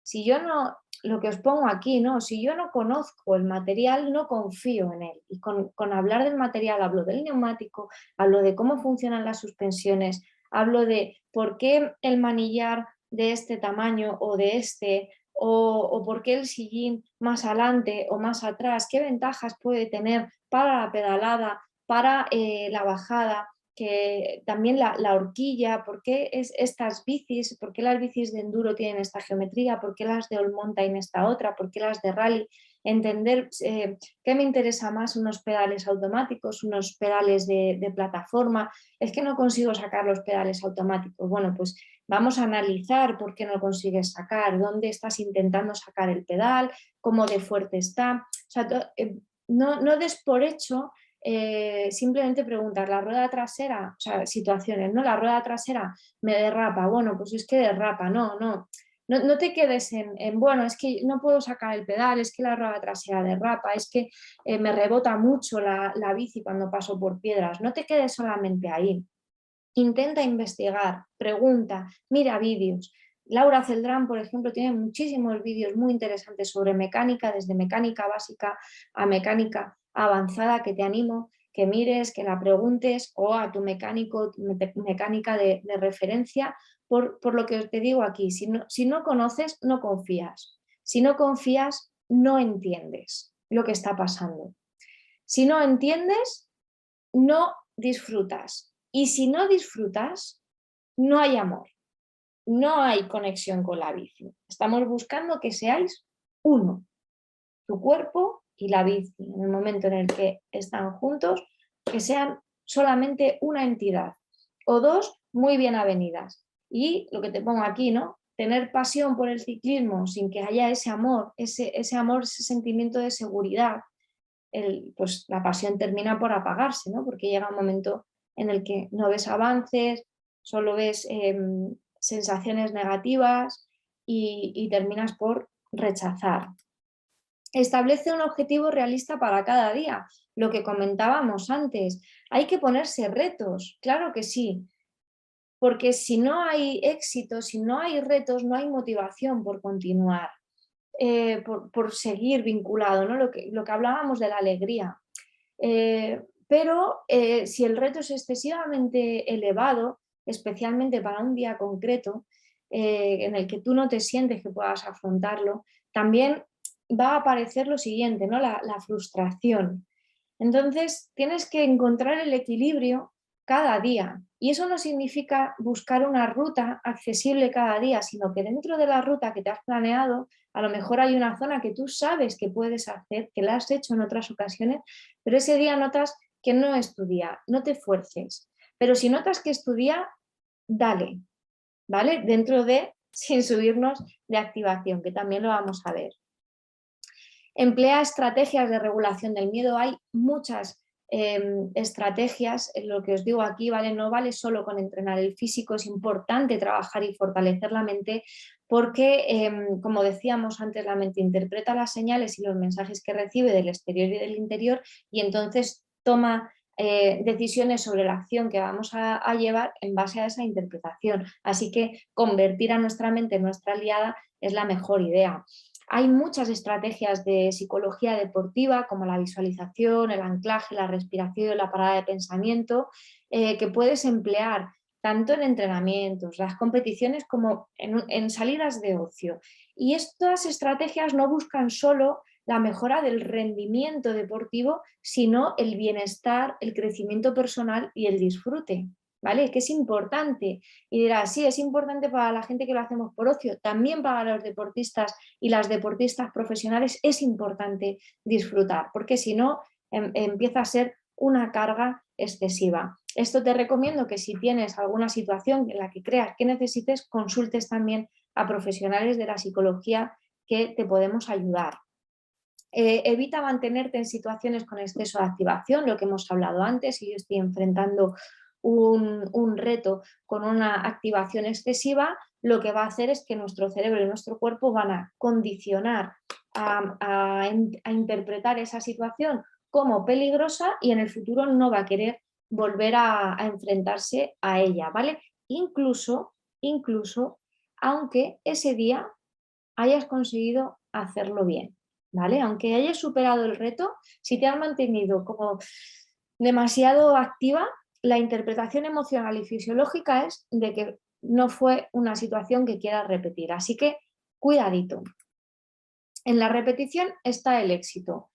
Si yo no, lo que os pongo aquí, ¿no? Si yo no conozco el material, no confío en él. Y con hablar del material hablo del neumático, hablo de cómo funcionan las suspensiones, hablo de por qué el manillar de este tamaño o de este, o por qué el sillín más adelante o más atrás, qué ventajas puede tener para la pedalada, para la bajada, que también la horquilla, por qué estas bicis, por qué las bicis de enduro tienen esta geometría, por qué las de all mountain esta otra, por qué las de rally, entender qué me interesa más, unos pedales automáticos, unos pedales de plataforma. Es que no consigo sacar los pedales automáticos. Bueno, pues vamos a analizar por qué no consigues sacar, dónde estás intentando sacar el pedal, cómo de fuerte está. O sea, no des por hecho simplemente preguntar, la rueda trasera, o sea, situaciones, ¿no? La rueda trasera me derrapa, bueno, pues es que derrapa, no te quedes bueno, es que no puedo sacar el pedal, es que la rueda trasera derrapa, es que me rebota mucho la bici cuando paso por piedras, no te quedes solamente ahí. Intenta investigar, pregunta, mira vídeos. Laura Celdrán, por ejemplo, tiene muchísimos vídeos muy interesantes sobre mecánica, desde mecánica básica a mecánica avanzada, que te animo que mires, que la preguntes, o a tu mecánico, mecánica de referencia, por lo que te digo aquí. Si no conoces, no confías. Si no confías, no entiendes lo que está pasando. Si no entiendes, no disfrutas. Y si no disfrutas, no hay amor, no hay conexión con la bici. Estamos buscando que seáis uno, tu cuerpo y la bici. En el momento en el que están juntos, que sean solamente una entidad o dos muy bien avenidas. Y lo que te pongo aquí, ¿no? Tener pasión por el ciclismo sin que haya ese amor, ese amor, ese sentimiento de seguridad, pues la pasión termina por apagarse, ¿no? Porque llega un momento en el que no ves avances, solo ves sensaciones negativas y terminas por rechazar. Establece un objetivo realista para cada día, lo que comentábamos antes. Hay que ponerse retos, claro que sí, porque si no hay éxito, si no hay retos, no hay motivación por continuar. Por seguir vinculado, ¿no? Lo que hablábamos de la alegría. Pero si el reto es excesivamente elevado, especialmente para un día concreto, en el que tú no te sientes que puedas afrontarlo, también va a aparecer lo siguiente, ¿no? La frustración. Entonces, tienes que encontrar el equilibrio cada día. Y eso no significa buscar una ruta accesible cada día, sino que dentro de la ruta que te has planeado, a lo mejor hay una zona que tú sabes que puedes hacer, que la has hecho en otras ocasiones, pero ese día notas que no es tu día, no te fuerces. Pero si notas que es tu día, dale, ¿vale? Dentro de, sin subirnos de activación, que también lo vamos a ver. Emplea estrategias de regulación del miedo. Hay muchas estrategias, lo que os digo aquí, ¿vale? No vale solo con entrenar el físico, es importante trabajar y fortalecer la mente porque, como decíamos antes, la mente interpreta las señales y los mensajes que recibe del exterior y del interior y entonces toma decisiones sobre la acción que vamos a llevar en base a esa interpretación. Así que convertir a nuestra mente en nuestra aliada es la mejor idea. Hay muchas estrategias de psicología deportiva como la visualización, el anclaje, la respiración, la parada de pensamiento, que puedes emplear tanto en entrenamientos, las competiciones como en salidas de ocio. Y estas estrategias no buscan solo la mejora del rendimiento deportivo, sino el bienestar, el crecimiento personal y el disfrute. ¿vale? Que es importante. Y dirás, sí, es importante para la gente que lo hacemos por ocio, también para los deportistas y las deportistas profesionales es importante disfrutar, porque si no empieza a ser una carga excesiva. Esto te recomiendo que si tienes alguna situación en la que creas que necesites, consultes también a profesionales de la psicología que te podemos ayudar. Evita mantenerte en situaciones con exceso de activación, lo que hemos hablado antes. Si yo estoy enfrentando un reto con una activación excesiva, lo que va a hacer es que nuestro cerebro y nuestro cuerpo van a condicionar a interpretar esa situación como peligrosa y en el futuro no va a querer volver a enfrentarse a ella, ¿vale? Incluso aunque ese día hayas conseguido hacerlo bien, ¿vale? Aunque hayas superado el reto, si te has mantenido como demasiado activa, la interpretación emocional y fisiológica es de que no fue una situación que quieras repetir. Así que cuidadito. En la repetición está el éxito.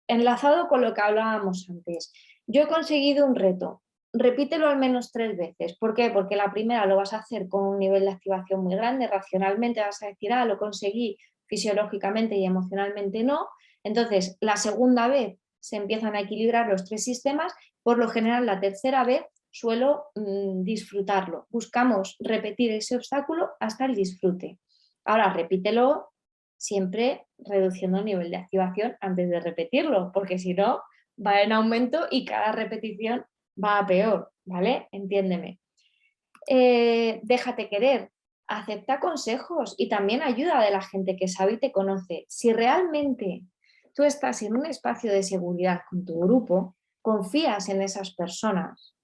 Enlazado con lo que hablábamos antes. Yo he conseguido un reto. Repítelo al menos 3 veces. ¿Por qué? Porque la primera lo vas a hacer con un nivel de activación muy grande, racionalmente vas a decir, lo conseguí, fisiológicamente y emocionalmente no. Entonces, la segunda vez se empiezan a equilibrar los 3 sistemas. Por lo general, la tercera vez suelo disfrutarlo. Buscamos repetir ese obstáculo hasta el disfrute. Ahora, repítelo siempre reduciendo el nivel de activación antes de repetirlo, porque si no, va en aumento y cada repetición va a peor, ¿vale? Entiéndeme. Déjate querer, acepta consejos y también ayuda de la gente que sabe y te conoce. Si realmente tú estás en un espacio de seguridad con tu grupo, confías en esas personas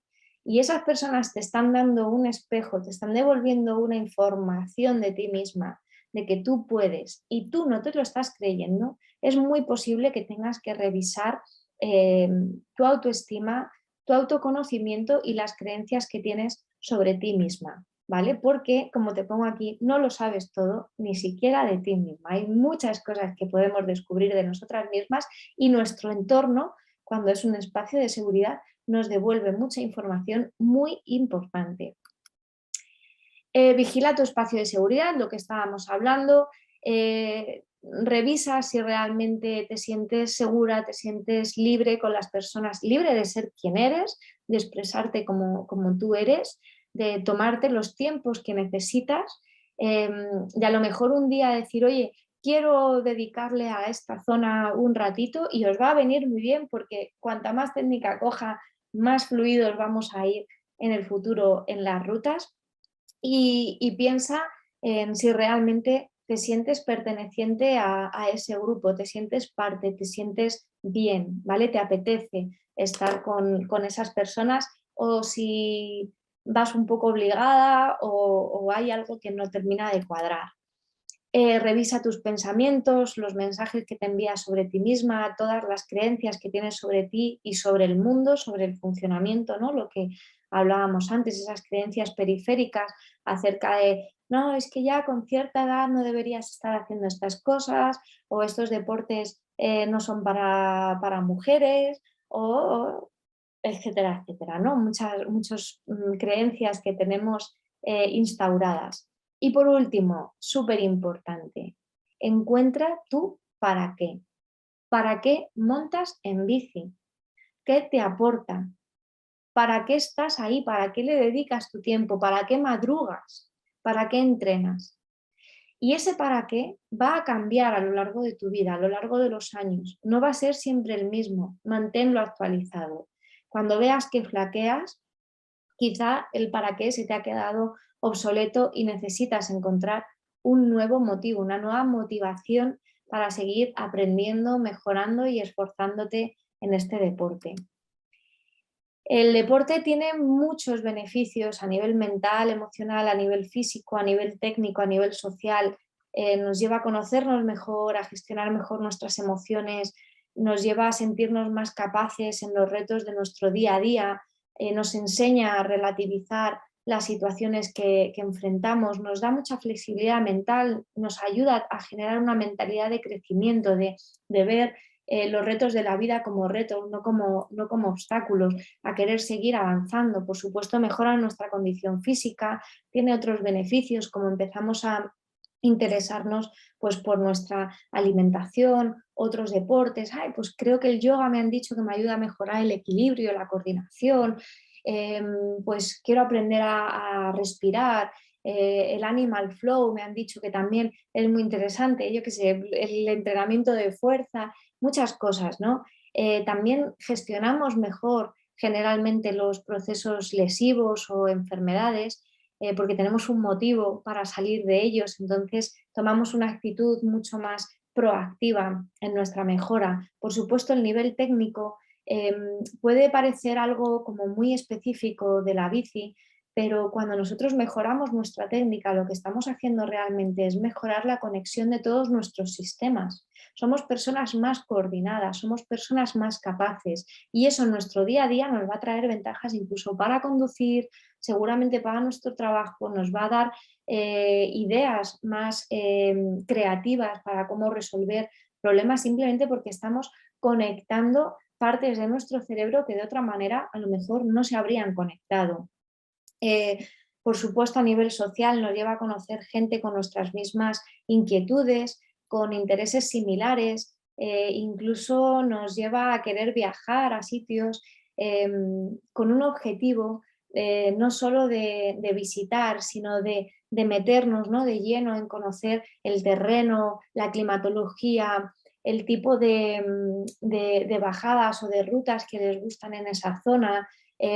y esas personas te están dando un espejo, te están devolviendo una información de ti misma, de que tú puedes y tú no te lo estás creyendo, es muy posible que tengas que revisar tu autoestima, tu autoconocimiento y las creencias que tienes sobre ti misma, ¿vale? Porque, como te pongo aquí, no lo sabes todo, ni siquiera de ti misma. Hay muchas cosas que podemos descubrir de nosotras mismas y nuestro entorno, cuando es un espacio de seguridad, nos devuelve mucha información muy importante. Vigila tu espacio de seguridad, lo que estábamos hablando. Revisa si realmente te sientes segura, te sientes libre con las personas, libre de ser quien eres, de expresarte como tú eres, de tomarte los tiempos que necesitas, de a lo mejor un día decir, oye, quiero dedicarle a esta zona un ratito y os va a venir muy bien porque cuanta más técnica coja, más fluidos vamos a ir en el futuro en las rutas. Y piensa en si realmente te sientes perteneciente a ese grupo, te sientes parte, te sientes bien, ¿vale? Te apetece estar con esas personas o si vas un poco obligada o hay algo que no termina de cuadrar. Revisa tus pensamientos, los mensajes que te envías sobre ti misma, todas las creencias que tienes sobre ti y sobre el mundo, sobre el funcionamiento, ¿no? Lo que hablábamos antes, esas creencias periféricas acerca de, no, es que ya con cierta edad no deberías estar haciendo estas cosas o estos deportes no son para mujeres o etcétera, etcétera, ¿no? Muchas creencias que tenemos instauradas. Y por último, súper importante, encuentra tú para qué. ¿Para qué montas en bici? ¿Qué te aporta? ¿Para qué estás ahí? ¿Para qué le dedicas tu tiempo? ¿Para qué madrugas? ¿Para qué entrenas? Y ese para qué va a cambiar a lo largo de tu vida, a lo largo de los años. No va a ser siempre el mismo. Manténlo actualizado. Cuando veas que flaqueas, quizá el para qué se te ha quedado obsoleto y necesitas encontrar un nuevo motivo, una nueva motivación para seguir aprendiendo, mejorando y esforzándote en este deporte. El deporte tiene muchos beneficios a nivel mental, emocional, a nivel físico, a nivel técnico, a nivel social. Nos lleva a conocernos mejor, a gestionar mejor nuestras emociones, nos lleva a sentirnos más capaces en los retos de nuestro día a día, nos enseña a relativizar las situaciones que enfrentamos, nos da mucha flexibilidad mental, nos ayuda a generar una mentalidad de crecimiento, de ver los retos de la vida como retos, no como obstáculos, a querer seguir avanzando. Por supuesto, mejora nuestra condición física, tiene otros beneficios, como empezamos a interesarnos pues, por nuestra alimentación, otros deportes. Ay, pues creo que el yoga me han dicho que me ayuda a mejorar el equilibrio, la coordinación. Pues quiero aprender a respirar. El Animal Flow me han dicho que también es muy interesante, yo qué sé, el entrenamiento de fuerza, muchas cosas, ¿no? También gestionamos mejor generalmente los procesos lesivos o enfermedades porque tenemos un motivo para salir de ellos, entonces tomamos una actitud mucho más proactiva en nuestra mejora. Por supuesto, el nivel técnico eh, puede parecer algo como muy específico de la bici, pero cuando nosotros mejoramos nuestra técnica, lo que estamos haciendo realmente es mejorar la conexión de todos nuestros sistemas. Somos personas más coordinadas, somos personas más capaces y eso en nuestro día a día nos va a traer ventajas incluso para conducir, seguramente para nuestro trabajo, nos va a dar ideas más creativas para cómo resolver problemas simplemente porque estamos conectando partes de nuestro cerebro que de otra manera a lo mejor no se habrían conectado. Por supuesto, a nivel social nos lleva a conocer gente con nuestras mismas inquietudes, con intereses similares, incluso nos lleva a querer viajar a sitios con un objetivo no solo de visitar, sino de meternos, ¿no? De lleno en conocer el terreno, la climatología, el tipo de bajadas o de rutas que les gustan en esa zona,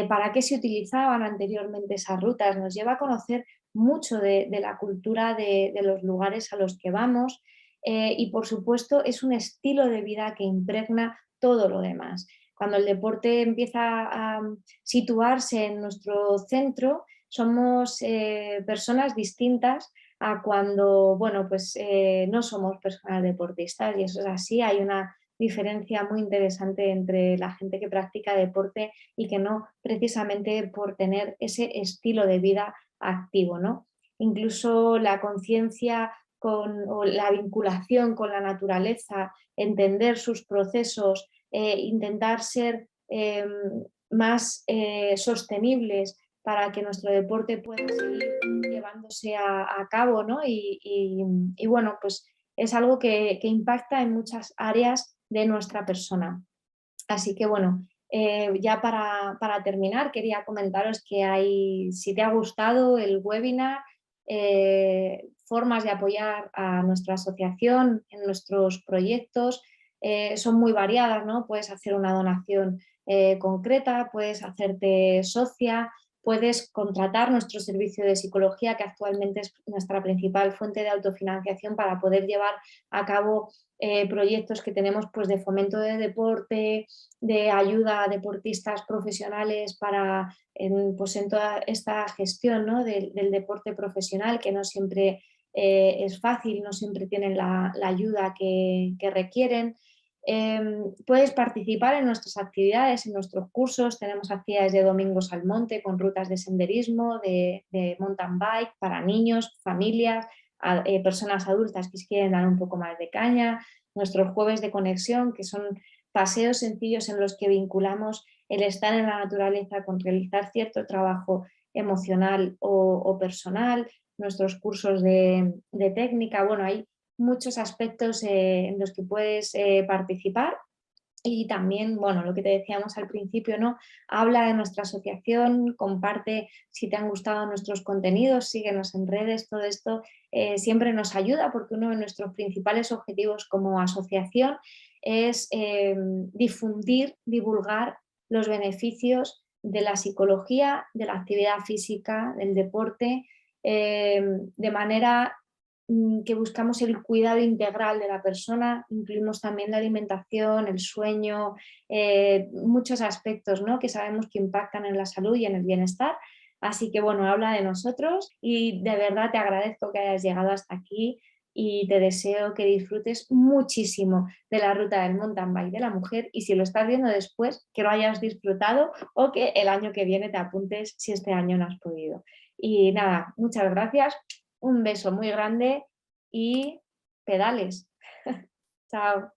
para qué se utilizaban anteriormente esas rutas, nos lleva a conocer mucho de la cultura de los lugares a los que vamos y por supuesto es un estilo de vida que impregna todo lo demás. Cuando el deporte empieza a situarse en nuestro centro, somos personas distintas a cuando, bueno, pues no somos personas deportistas y eso es así, hay una diferencia muy interesante entre la gente que practica deporte y que no precisamente por tener ese estilo de vida activo, ¿no? Incluso la conciencia o la vinculación con la naturaleza, entender sus procesos, intentar ser más sostenibles para que nuestro deporte pueda seguir llevándose a cabo, ¿no? Y bueno, pues es algo que impacta en muchas áreas de nuestra persona. Así que bueno, ya para terminar, quería comentaros que hay, si te ha gustado el webinar, formas de apoyar a nuestra asociación en nuestros proyectos, son muy variadas, ¿no? Puedes hacer una donación concreta, puedes hacerte socia, puedes contratar nuestro servicio de psicología, que actualmente es nuestra principal fuente de autofinanciación para poder llevar a cabo proyectos que tenemos pues, de fomento de deporte, de ayuda a deportistas profesionales para pues en toda esta gestión, ¿no? del deporte profesional, que no siempre es fácil, no siempre tienen la ayuda que requieren. Puedes participar en nuestras actividades, en nuestros cursos. Tenemos actividades de domingos al monte con rutas de senderismo, de mountain bike para niños, familias, personas adultas que quieren dar un poco más de caña. Nuestros jueves de conexión, que son paseos sencillos en los que vinculamos el estar en la naturaleza con realizar cierto trabajo emocional o personal. Nuestros cursos de técnica. Bueno, hay muchos aspectos en los que puedes participar y también, bueno, lo que te decíamos al principio, ¿no? Habla de nuestra asociación, comparte si te han gustado nuestros contenidos, síguenos en redes, todo esto siempre nos ayuda porque uno de nuestros principales objetivos como asociación es difundir, divulgar los beneficios de la psicología, de la actividad física, del deporte, de manera que buscamos el cuidado integral de la persona, incluimos también la alimentación, el sueño, muchos aspectos, ¿no? que sabemos que impactan en la salud y en el bienestar. Así que bueno, habla de nosotros y de verdad te agradezco que hayas llegado hasta aquí y te deseo que disfrutes muchísimo de la ruta del mountain bike de la mujer y si lo estás viendo después, que lo hayas disfrutado o que el año que viene te apuntes si este año no has podido. Y nada, muchas gracias, un beso muy grande y pedales. Chao.